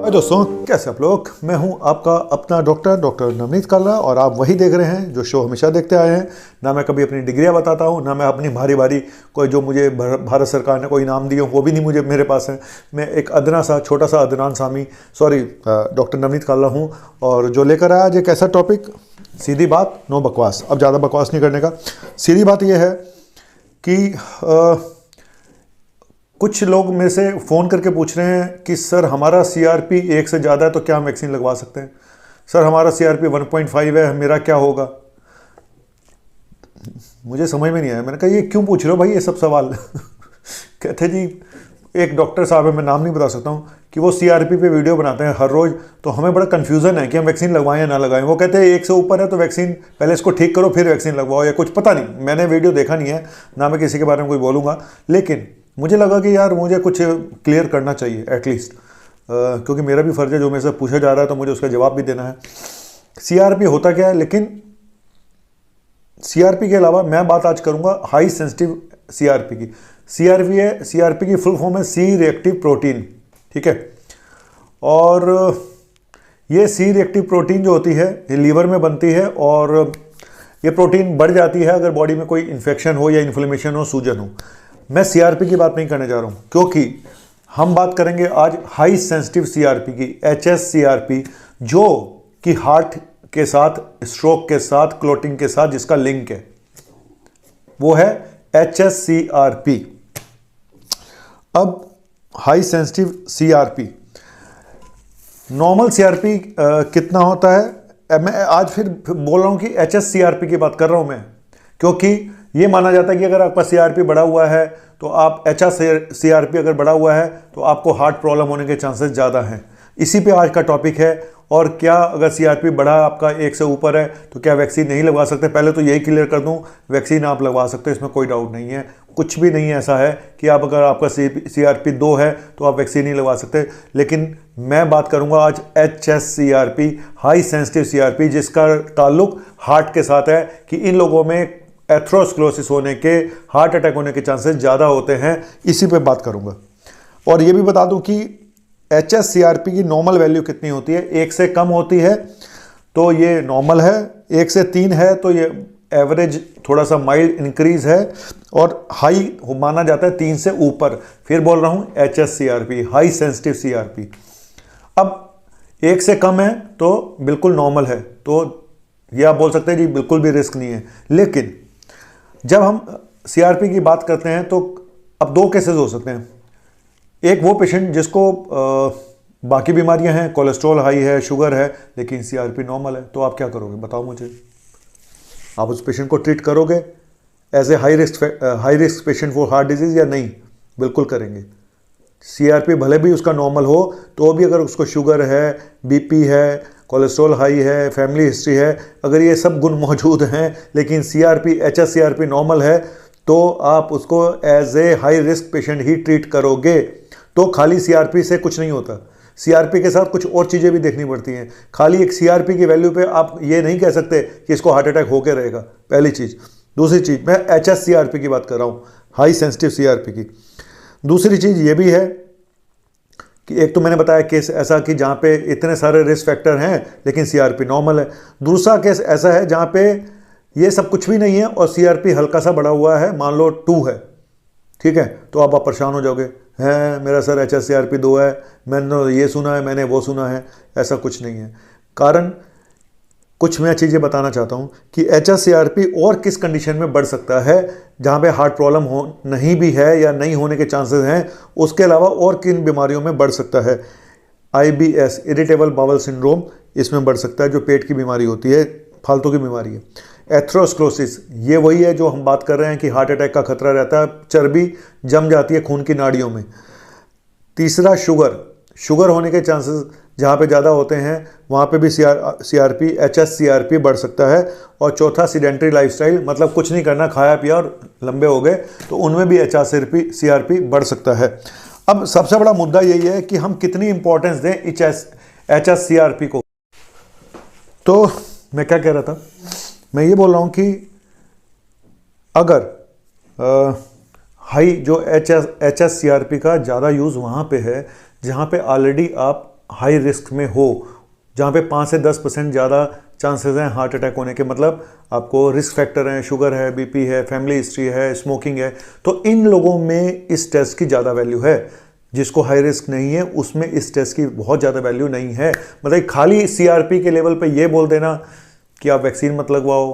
हाय दोस्तों, कैसे आप लोग। मैं हूं आपका अपना डॉक्टर नवनीत काला और आप वही देख रहे हैं जो शो हमेशा देखते आए हैं। ना मैं कभी अपनी डिग्रियां बताता हूं, ना मैं अपनी भारी भारी कोई जो मुझे भारत सरकार ने कोई इनाम दिए वो भी नहीं मुझे मेरे पास है। मैं एक अदना सा छोटा सा अदनान सामी डॉक्टर नवनीत काला हूँ और जो लेकर आया आज एक ऐसा टॉपिक, सीधी बात, नो बकवास। अब ज़्यादा बकवास नहीं करने का। सीधी बात यह है कि कुछ लोग मेरे से फ़ोन करके पूछ रहे हैं कि सर हमारा सीआरपी 1 से ज़्यादा है तो क्या हम वैक्सीन लगवा सकते हैं। सर हमारा सीआरपी 1.5 है, मेरा क्या होगा। मुझे समझ में नहीं आया। मैंने कहा ये क्यों पूछ रहे हो भाई ये सब सवाल। कहते जी एक डॉक्टर साहब है, मैं नाम नहीं बता सकता हूँ, कि वो सीआरपी पे वीडियो बनाते हैं हर रोज़। तो हमें बड़ा कन्फ्यूज़न है कि हम वैक्सीन लगवाएं या ना लगाएं। वो कहते हैं 1 से ऊपर है तो वैक्सीन पहले इसको ठीक करो फिर वैक्सीन लगवाओ, या कुछ पता नहीं। मैंने वीडियो देखा नहीं है, ना मैं किसी के बारे में कोई बोलूँगा, लेकिन मुझे लगा कि यार मुझे कुछ क्लियर करना चाहिए एटलीस्ट, क्योंकि मेरा भी फ़र्ज़ है, जो मेरे से पूछा जा रहा है तो मुझे उसका जवाब भी देना है। सीआरपी होता क्या है, लेकिन सीआरपी के अलावा मैं बात आज करूंगा हाई सेंसिटिव सीआरपी की। सीआरपी की फुल फॉर्म है सी रिएक्टिव प्रोटीन, ठीक है। और ये सी रिएक्टिव प्रोटीन जो होती है ये लीवर में बनती है और ये प्रोटीन बढ़ जाती है अगर बॉडी में कोई इन्फेक्शन हो या इन्फ्लेमेशन हो, सूजन हो। मैं सीआरपी की बात नहीं करने जा रहा हूँ, क्योंकि हम बात करेंगे आज हाई सेंसिटिव सीआरपी की, एचएससीआरपी, जो कि हार्ट के साथ, स्ट्रोक के साथ, क्लोटिंग के साथ जिसका लिंक है, वो है एचएससीआरपी। अब high sensitive CRP, normal CRP कितना होता है। मैं आज फिर बोल रहा हूँ कि एचएससीआरपी की बात कर रहा हूँ मैं, क्योंकि ये माना जाता है कि अगर आपका सीआरपी बढ़ा हुआ है तो आप एचएससीआरपी अगर बढ़ा हुआ है तो आपको हार्ट प्रॉब्लम होने के चांसेस ज़्यादा हैं। इसी पे आज का टॉपिक है। और क्या अगर सीआरपी बढ़ा आपका 1 से ऊपर है तो क्या वैक्सीन नहीं लगवा सकते। पहले तो यही क्लियर कर दूं, वैक्सीन आप लगवा सकते हो, इसमें कोई डाउट नहीं है। कुछ भी नहीं ऐसा है कि आप अगर आपका सीआरपी 2 है तो आप वैक्सीन नहीं लगवा सकते। लेकिन मैं बात करूंगा आज एचएससीआरपी, हाई सेंसिटिव सीआरपी, जिसका ताल्लुक हार्ट के साथ है, कि इन लोगों में एथेरोस्क्लेरोसिस होने के, हार्ट अटैक होने के चांसेस ज़्यादा होते हैं। इसी पे बात करूंगा। और ये भी बता दूं कि एचएससीआरपी की नॉर्मल वैल्यू कितनी होती है। 1 से कम होती है तो ये नॉर्मल है, 1 से 3 है तो ये एवरेज थोड़ा सा माइल्ड इंक्रीज है, और हाई माना जाता है 3 से ऊपर। फिर बोल रहा हूँ एचएससीआरपी, हाई सेंसिटिव सीआरपी। अब 1 से कम है तो बिल्कुल नॉर्मल है, तो ये आप बोल सकते हैं जी बिल्कुल भी रिस्क नहीं है। लेकिन जब हम सीआरपी की बात करते हैं तो अब 2 केसेस हो सकते हैं। एक वो पेशेंट जिसको बाकी बीमारियां हैं, कोलेस्ट्रॉल हाई है, शुगर है, लेकिन सीआरपी नॉर्मल है, तो आप क्या करोगे बताओ मुझे। आप उस पेशेंट को ट्रीट करोगे as a high risk patient for heart disease या नहीं? बिल्कुल करेंगे। सीआरपी भले भी उसका नॉर्मल हो तो भी अगर उसको शुगर है, बीपी है, कोलेस्ट्रॉल हाई है, फैमिली हिस्ट्री है, अगर ये सब गुण मौजूद हैं लेकिन सीआरपी, एचएससीआरपी नॉर्मल है, तो आप उसको as a high risk patient ही ट्रीट करोगे। तो खाली सीआरपी से कुछ नहीं होता, सीआरपी के साथ कुछ और चीज़ें भी देखनी पड़ती हैं। खाली एक सीआरपी की वैल्यू पे आप ये नहीं कह सकते कि इसको हार्ट अटैक होकर रहेगा, पहली चीज़। दूसरी चीज़, मैं एचएससीआरपी की बात कर रहा हूँ, हाई सेंसिटिव सीआरपी की। दूसरी चीज़ ये भी है कि एक तो मैंने बताया केस ऐसा कि जहाँ पे इतने सारे रिस्क फैक्टर हैं लेकिन सीआरपी नॉर्मल है। दूसरा केस ऐसा है जहाँ पे ये सब कुछ भी नहीं है और सीआरपी हल्का सा बढ़ा हुआ है, मान लो 2 है, ठीक है। तो आप परेशान हो जाओगे, हैं मेरा सर एचएससीआरपी 2 है, मैंने ये सुना है, मैंने वो सुना है। ऐसा कुछ नहीं है। कारण कुछ मैं चीज़ें बताना चाहता हूँ कि एचएससीआरपी और किस कंडीशन में बढ़ सकता है, जहाँ पे हार्ट प्रॉब्लम हो नहीं भी है या नहीं होने के चांसेस हैं, उसके अलावा और किन बीमारियों में बढ़ सकता है। आईबीएस, इरिटेबल बाउल सिंड्रोम, इसमें बढ़ सकता है, जो पेट की बीमारी होती है, फालतू की बीमारी है। एथेरोस्क्लेरोसिस, ये वही है जो हम बात कर रहे हैं कि हार्ट अटैक का खतरा रहता है, चर्बी जम जाती है खून की नाड़ियों में। तीसरा शुगर होने के चांसेस जहाँ पे ज़्यादा होते हैं वहाँ पे भी सीआरपी, एचएससीआरपी बढ़ सकता है। और चौथा सीडेंट्री लाइफस्टाइल, मतलब कुछ नहीं करना, खाया पिया और लंबे हो गए, तो उनमें भी एचएससीआरपी बढ़ सकता है। अब सबसे बड़ा मुद्दा यही है कि हम कितनी इंपॉर्टेंस दें एचएससीआरपी को। तो मैं क्या कह रहा था, मैं ये बोल रहा हूँ कि अगर हाई जो एचएससीआरपी का ज़्यादा यूज़ वहाँ पे है जहाँ पे ऑलरेडी आप हाई रिस्क में हो, जहाँ पे 5 से 10% ज़्यादा चांसेस हैं हार्ट अटैक होने के, मतलब आपको रिस्क फैक्टर हैं, शुगर है, बीपी है, फैमिली हिस्ट्री है, स्मोकिंग है, तो इन लोगों में इस टेस्ट की ज़्यादा वैल्यू है। जिसको हाई रिस्क नहीं है उसमें इस टेस्ट की बहुत ज़्यादा वैल्यू नहीं है। मतलब खाली सीआरपी के लेवल पे ये बोल देना कि आप वैक्सीन मत लगवाओ,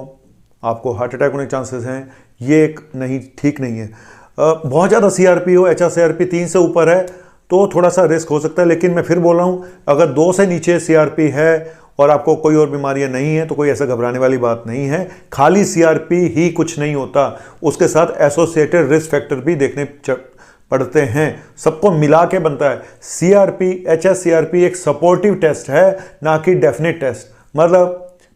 आपको हार्ट अटैक होने के चांसेस हैं, ये एक नहीं, ठीक नहीं है। बहुत ज़्यादा सीआरपी हो, HSCRP 3 से ऊपर है तो थोड़ा सा रिस्क हो सकता है, लेकिन मैं फिर बोल रहा हूँ अगर 2 से नीचे सीआरपी है और आपको कोई और बीमारियां नहीं है तो कोई ऐसा घबराने वाली बात नहीं है। खाली सीआरपी ही कुछ नहीं होता, उसके साथ एसोसिएटेड रिस्क फैक्टर भी देखने पड़ते हैं, सबको मिला के बनता है। सीआरपी, HSCRP एक सपोर्टिव टेस्ट है, ना कि डेफिनेट टेस्ट।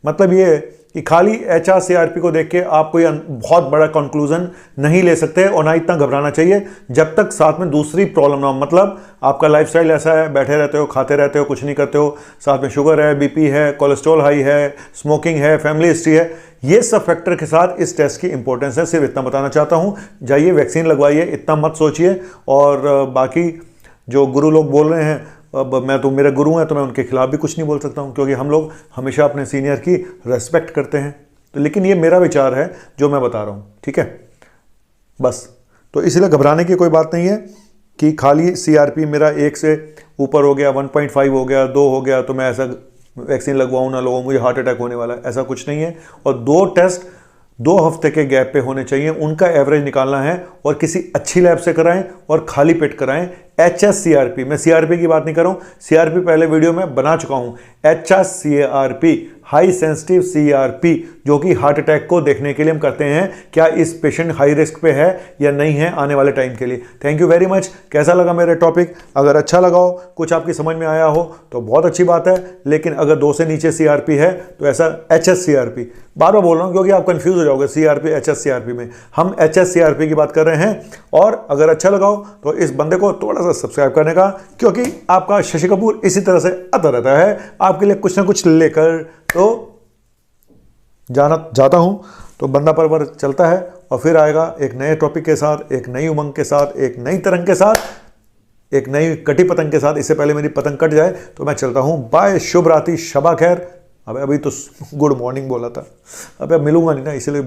मतलब ये कि खाली HSCRP को देख के आप कोई बहुत बड़ा कंक्लूजन नहीं ले सकते और ना इतना घबराना चाहिए जब तक साथ में दूसरी प्रॉब्लम ना हो। मतलब आपका लाइफस्टाइल ऐसा है, बैठे रहते हो, खाते रहते हो, कुछ नहीं करते हो, साथ में शुगर है, बीपी है, कोलेस्ट्रॉल हाई है, स्मोकिंग है, फैमिली हिस्ट्री है, ये सब फैक्टर के साथ इस टेस्ट की इंपॉर्टेंस है। सिर्फ इतना बताना चाहता हूँ, जाइए वैक्सीन लगवाइए, इतना मत सोचिए। और बाकी जो गुरु लोग बोल रहे हैं, अब मैं तो, मेरे गुरु हैं तो मैं उनके खिलाफ भी कुछ नहीं बोल सकता हूं, क्योंकि हम लोग हमेशा अपने सीनियर की रेस्पेक्ट करते हैं। तो लेकिन ये मेरा विचार है जो मैं बता रहा हूं, ठीक है, बस। तो इसलिए घबराने की कोई बात नहीं है कि खाली सीआरपी मेरा 1 से ऊपर हो गया, 1.5 हो गया, 2 हो गया तो मैं ऐसा वैक्सीन लगवाऊँ ना लगवाऊँ, मुझे हार्ट अटैक होने वाला है, ऐसा कुछ नहीं है। और 2 टेस्ट 2 हफ्ते के गैप पे होने चाहिए, उनका एवरेज निकालना है और किसी अच्छी लैब से कराएं और खाली पेट कराएं। HSCRP, मैं सीआरपी की बात नहीं कर रहा हूं, सीआरपी पहले वीडियो में बना चुका हूं। HSCRP हाई सेंसिटिव सीआरपी, जो कि हार्ट अटैक को देखने के लिए हम करते हैं, क्या इस पेशेंट हाई रिस्क पे है या नहीं है आने वाले टाइम के लिए। Thank you very much. कैसा लगा मेरा टॉपिक? अगर अच्छा लगा हो, कुछ आपकी समझ में आया हो तो बहुत अच्छी बात है, लेकिन अगर 2 से नीचे सीआरपी है तो ऐसा HSCRP, बार बार बोल रहा हूं क्योंकि आप कंफ्यूज हो जाओगे सीआरपी HSCRP में, हम HSCRP की बात कर रहे हैं। और अगर अच्छा लगा हो तो इस बंदे को थोड़ा सा सब्सक्राइब करने का, क्योंकि आपका शशि कपूर इसी तरह से आता रहता है आपके लिए कुछ ना कुछ लेकर, तो जाता हूं। तो बंदा परवर चलता है और फिर आएगा एक नए टॉपिक के साथ, एक नई उमंग के साथ, एक नई तरंग के साथ, एक नई कटी पतंग के साथ। इससे पहले मेरी पतंग कट जाए तो मैं चलता हूं। बाय, शुभ रात्रि, शबा खैर। अबे अभी तो गुड मॉर्निंग बोला था, अबे मिलूंगा नहीं ना, इसलिए